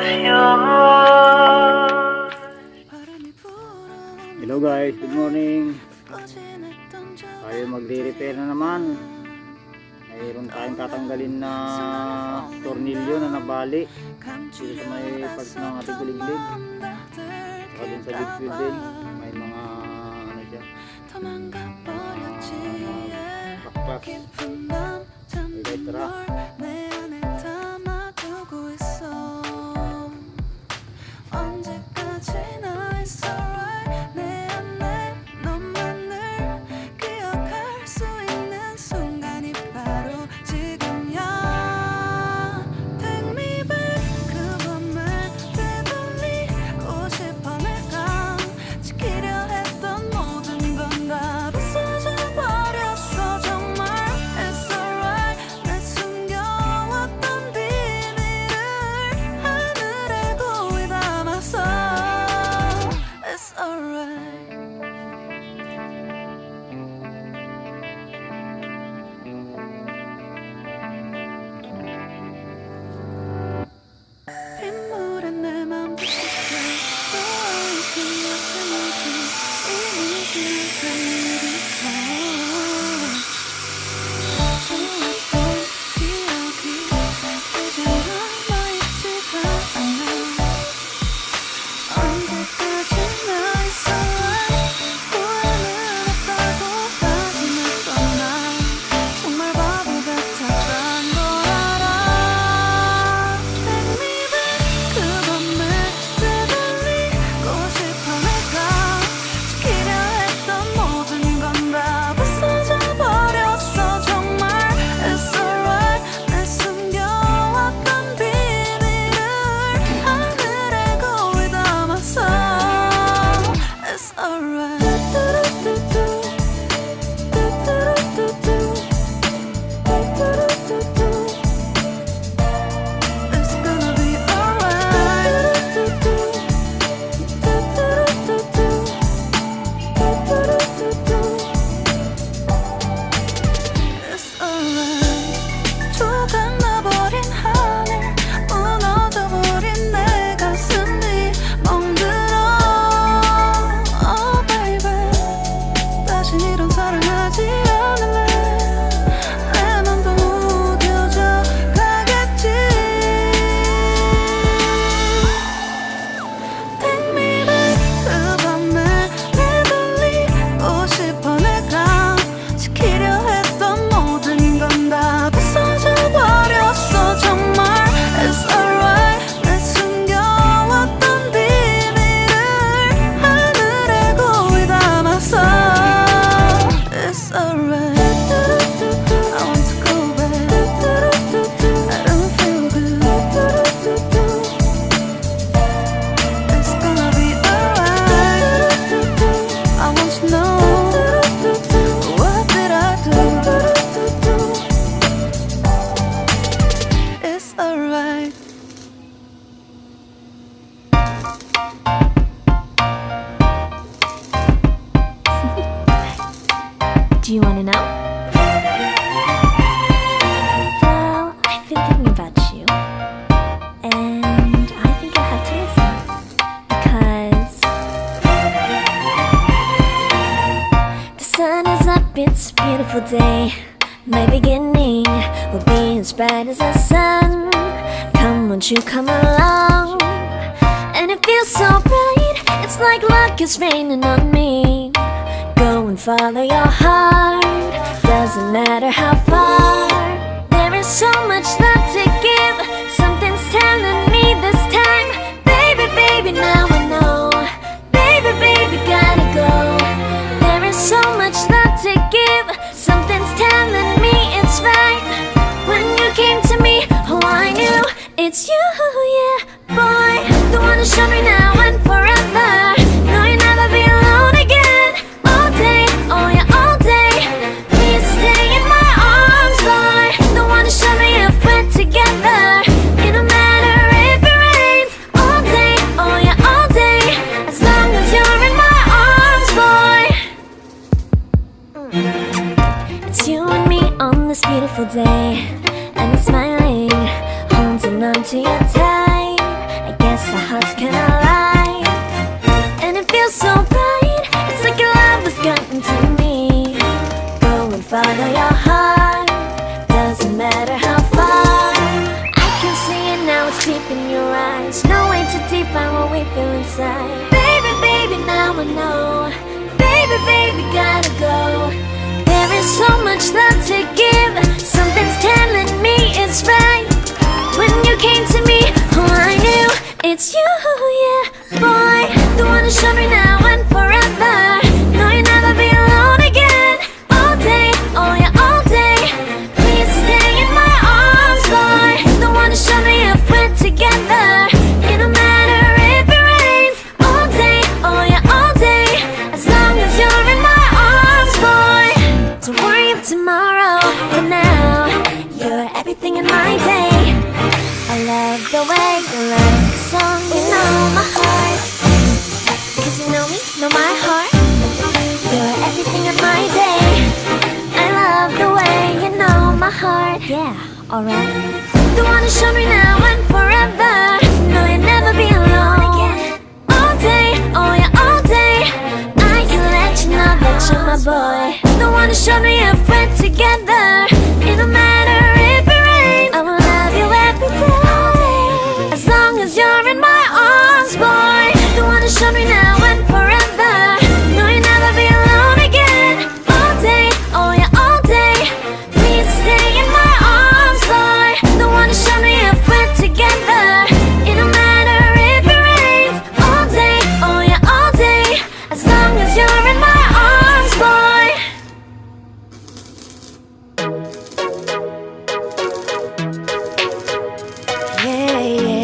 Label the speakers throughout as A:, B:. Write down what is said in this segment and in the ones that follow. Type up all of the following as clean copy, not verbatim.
A: Hello guys, good morning. Tayo magre-repair na naman. Mayroon tayong tatanggalin na tornilyo na nabali dito sa may part ng ating kuliglig. Saka din sa big wheel din may mga ano siya, backclash. Okay, tara.
B: Do you want to know? Well, I've been thinking about you, and I think you'll have to listen, because the sun is up, it's a beautiful day. My beginning will be as bright as the sun. Come, won't you come along? And it feels so bright, it's like luck is raining on me. Go and follow your heart, doesn't matter how far. There is so much love to give, something's telling me this time. Baby, baby, now I know. Baby, baby, gotta go. There is so much love to give, something's telling me it's right. When you came to me, oh I knew it's you, yeah, boy. The one who showed me now and forever. No, you'll never be alone again. All day, oh yeah, all day. Please stay in my arms, boy. The one who showed me if we're together. It don't matter if it rains. All day, oh yeah, all day. As long as you're in my arms, boy. It's you and me on this beautiful day, and I'm smiling, holding on to you tight. I what's deep in your eyes. No way too deep, find what we feel inside. Baby, baby, now I know. Baby, baby, gotta go. There is so much love to give. Something's telling me it's right. When you came to me, oh, I knew it's you, yeah, boy. The one to show me now and forever. No, you'll never be alone again. All day, oh yeah, all day. Please stay in my arms, boy. The one to show me if we're together. It don't matter if it rains. All day, oh yeah, all day. As long as you're in my arms, boy. Don't worry of tomorrow. For now, you're everything in my day. I love the way you love the song. You know my heart. Cause you know me, know my heart. You're everything in my day. I love the way you know my heart. Yeah, alright. The one to show me now and forever. No, you'll never be alone again. All day, oh yeah, all day. I can let you know that you're my boy. The one to show me if we're together. It don't matter if it rains. I will love you every day. As long as you're in my arms, boy. The one to show me now and forever. No, you'll never be alone again. All day, oh yeah, all day. Please stay in my arms, boy. The one to show me if we're together. It don't matter if it rains. All day, oh yeah, all day. As long as you're in my arms, boy. Yeah, yeah.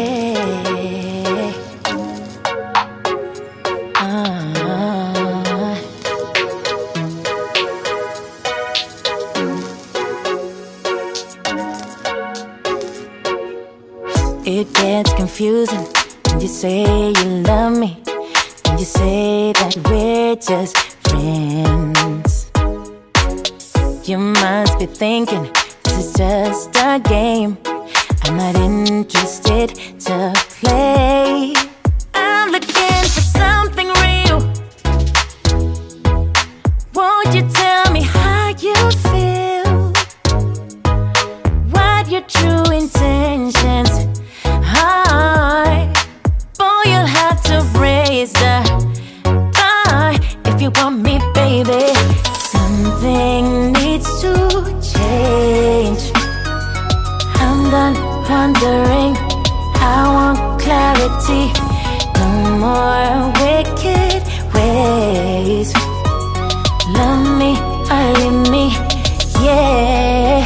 C: It gets confusing when you say you love me, when you say that we're just friends. You must be thinking this is just a game. I'm not interested to play. I'm looking for something real. Won't you tell me how you feel? What your true intentions are? Boy, you'll have to raise the bar if you want me, baby. Something needs to change. I'm done wondering. I want clarity. No more wicked ways. Love me or leave me, yeah.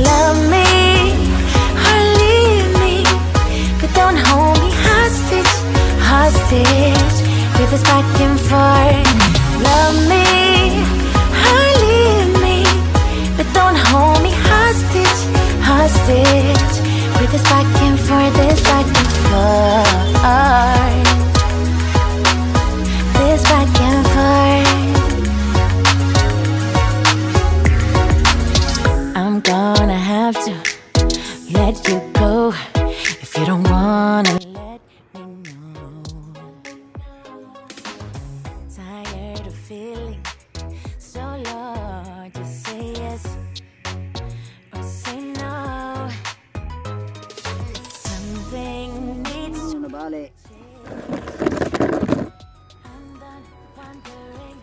C: Love me or leave me, but don't hold me hostage, hostage. With this back and forth. Love me or leave me, but don't hold me hostage, hostage. With this back and forth, this back and forth. This back and forth. I'm gonna have to let you go if you don't wanna let me know. Tired of feeling so low. Just say yes or say no. Something needs to
A: Nabali.
C: change. I'm done wondering.